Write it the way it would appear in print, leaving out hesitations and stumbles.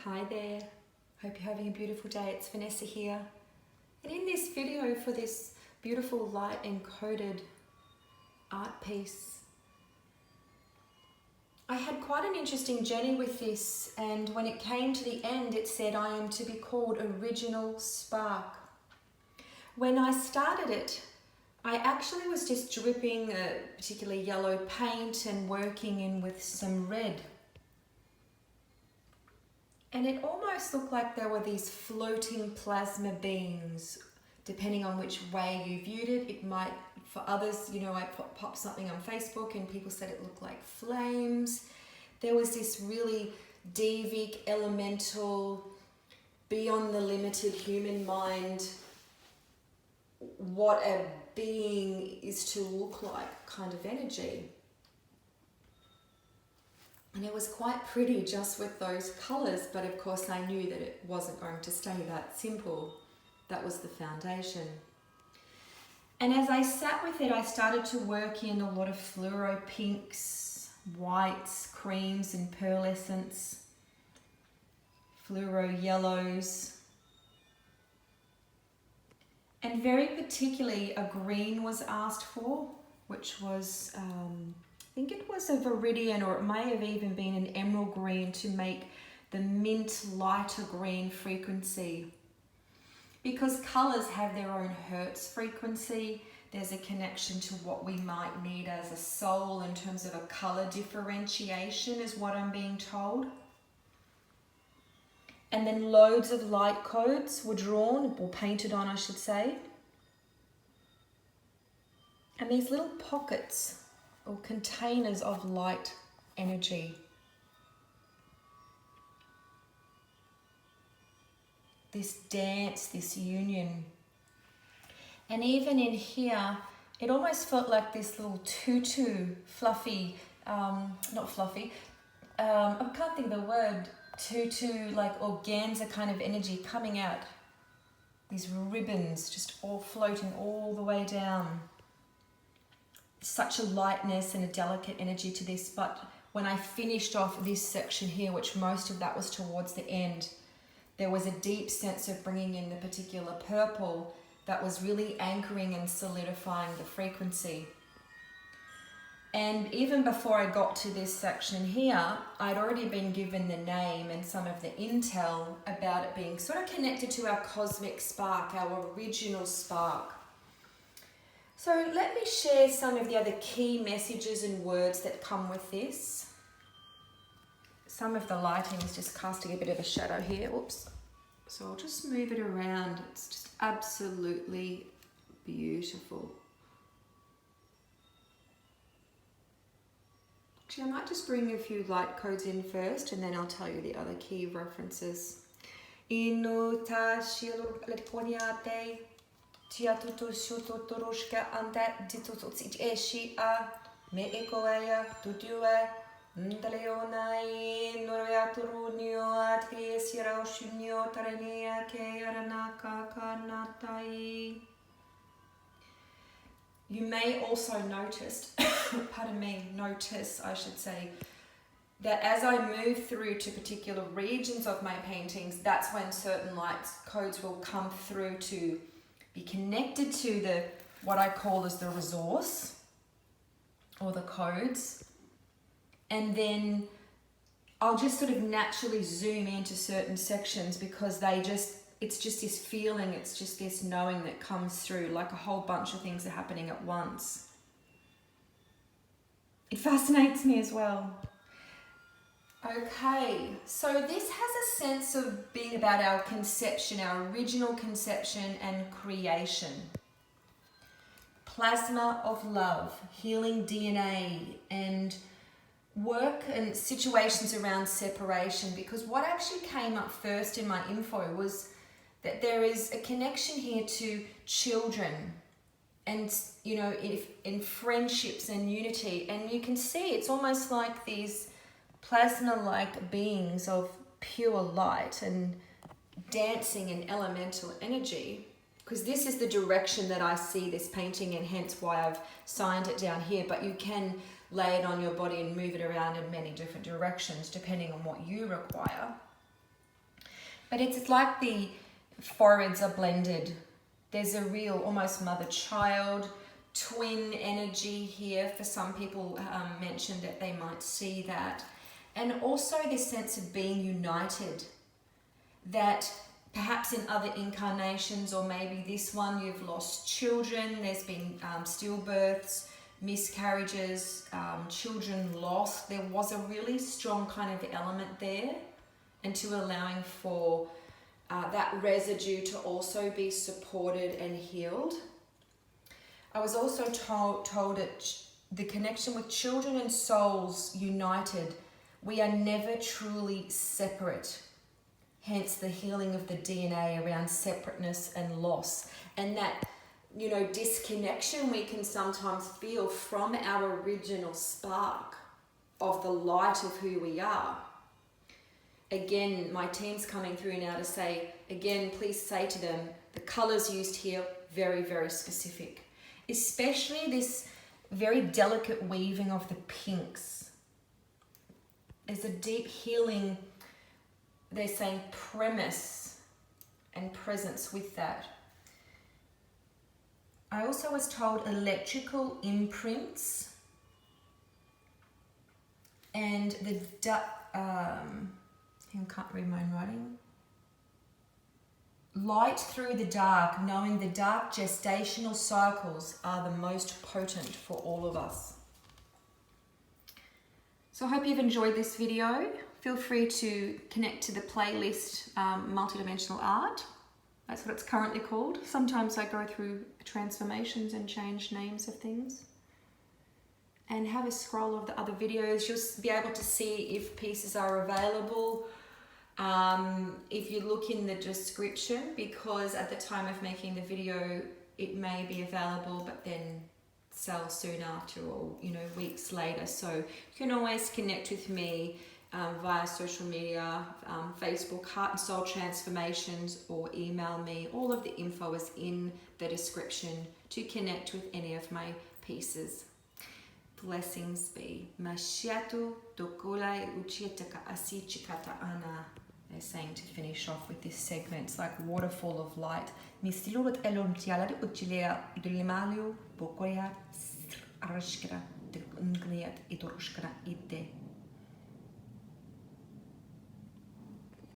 Hi there, hope you're having a beautiful day. It's Vanessa here, and in this video for this beautiful light encoded art piece, I had quite an interesting journey with this, and when it came to the end it said I am to be called Original Spark. When I started it, I actually was just dripping a particularly yellow paint and working in with some red. And it almost looked like there were these floating plasma beings, depending on which way you viewed it. It might, for others, you know, I popped something on Facebook and people said it looked like flames. There was this really devic, elemental, beyond the limited human mind, what a being is to look like kind of energy. And it was quite pretty just with those colours, but of course I knew that it wasn't going to stay that simple. That was the foundation. And as I sat with it, I started to work in a lot of fluoro pinks, whites, creams and pearlescence, fluoro yellows. And very particularly a green was asked for, which was I think it was a viridian, or it may have even been an emerald green, to make the mint lighter green frequency. Because colours have their own hertz frequency, there's a connection to what we might need as a soul in terms of a colour differentiation, is what I'm being told. And then loads of light codes were drawn, or painted on I should say. And these little pockets or containers of light energy. This dance, this union. And even in here, it almost felt like this little tutu, fluffy, not fluffy, I can't think of the word, tutu, like organza kind of energy coming out. These ribbons just all floating all the way down. Such a lightness and a delicate energy to this, but when I finished off this section here, which most of that was towards the end, there was a deep sense of bringing in the particular purple that was really anchoring and solidifying the frequency. And even before I got to this section here, I'd already been given the name and some of the intel about it being sort of connected to our cosmic spark, our original spark. So let me share some of the other key messages and words that come with this. Some of the lighting is just casting a bit of a shadow here. Oops. So I'll just move it around. It's just absolutely beautiful. Actually, I might just bring a few light codes in first, and then I'll tell you the other key references. Tia tutu shuto turushka anda ditututsich eshia me ekoya tutue ndaleonai noria turunio atkiesira oshunio tarenia ke aranaka kanatai. You may also notice, notice I should say, that as I move through to particular regions of my paintings, that's when certain light codes will come through to be connected to the what I call as the resource or the codes, and then I'll just sort of naturally zoom into certain sections because it's just this feeling, it's just this knowing that comes through, like a whole bunch of things are happening at once. It fascinates me as well. Okay, so this has a sense of being about our conception, our original conception and creation. Plasma of love, healing DNA, and work and situations around separation, because what actually came up first in my info was that there is a connection here to children and, you know, in friendships and unity. And you can see it's almost like these plasma-like beings of pure light and dancing in elemental energy, because this is the direction that I see this painting, and hence why I've signed it down here. But you can lay it on your body and move it around in many different directions depending on what you require. But it's like the foreheads are blended. There's a real almost mother-child twin energy here. For some people mentioned that they might see that. And also this sense of being united, that perhaps in other incarnations, or maybe this one, you've lost children, there's been stillbirths, miscarriages, children lost. There was a really strong kind of element there, and to allowing for that residue to also be supported and healed. I was also told that the connection with children and souls united, we are never truly separate. Hence the healing of the DNA around separateness and loss. And that, you know, disconnection we can sometimes feel from our original spark of the light of who we are. Again, my team's coming through now to say, again, please say to them, the colours used here, very, very specific. Especially this very delicate weaving of the pinks. There's a deep healing, they're saying, premise and presence with that. I also was told electrical imprints and I can't read my own writing. Light through the dark, knowing the dark gestational cycles are the most potent for all of us. So I hope you've enjoyed this video. Feel free to connect to the playlist Multidimensional Art. That's what it's currently called. Sometimes I go through transformations and change names of things. And have a scroll of the other videos. You'll be able to see if pieces are available. If you look in the description, because at the time of making the video, it may be available, but then sell soon after, or, you know, weeks later. So you can always connect with me via social media, Facebook, Heart and Soul Transformations, or email me. All of the info is in the description to connect with any of my pieces. Blessings be. Mashiatu tokulai uchietaka asichikata ana. They're saying to finish off with this segment. It's like waterfall of light. Mistilurat elon tialari uchilea idolimalio bokoya arashkra de ungliat idorushkra ide.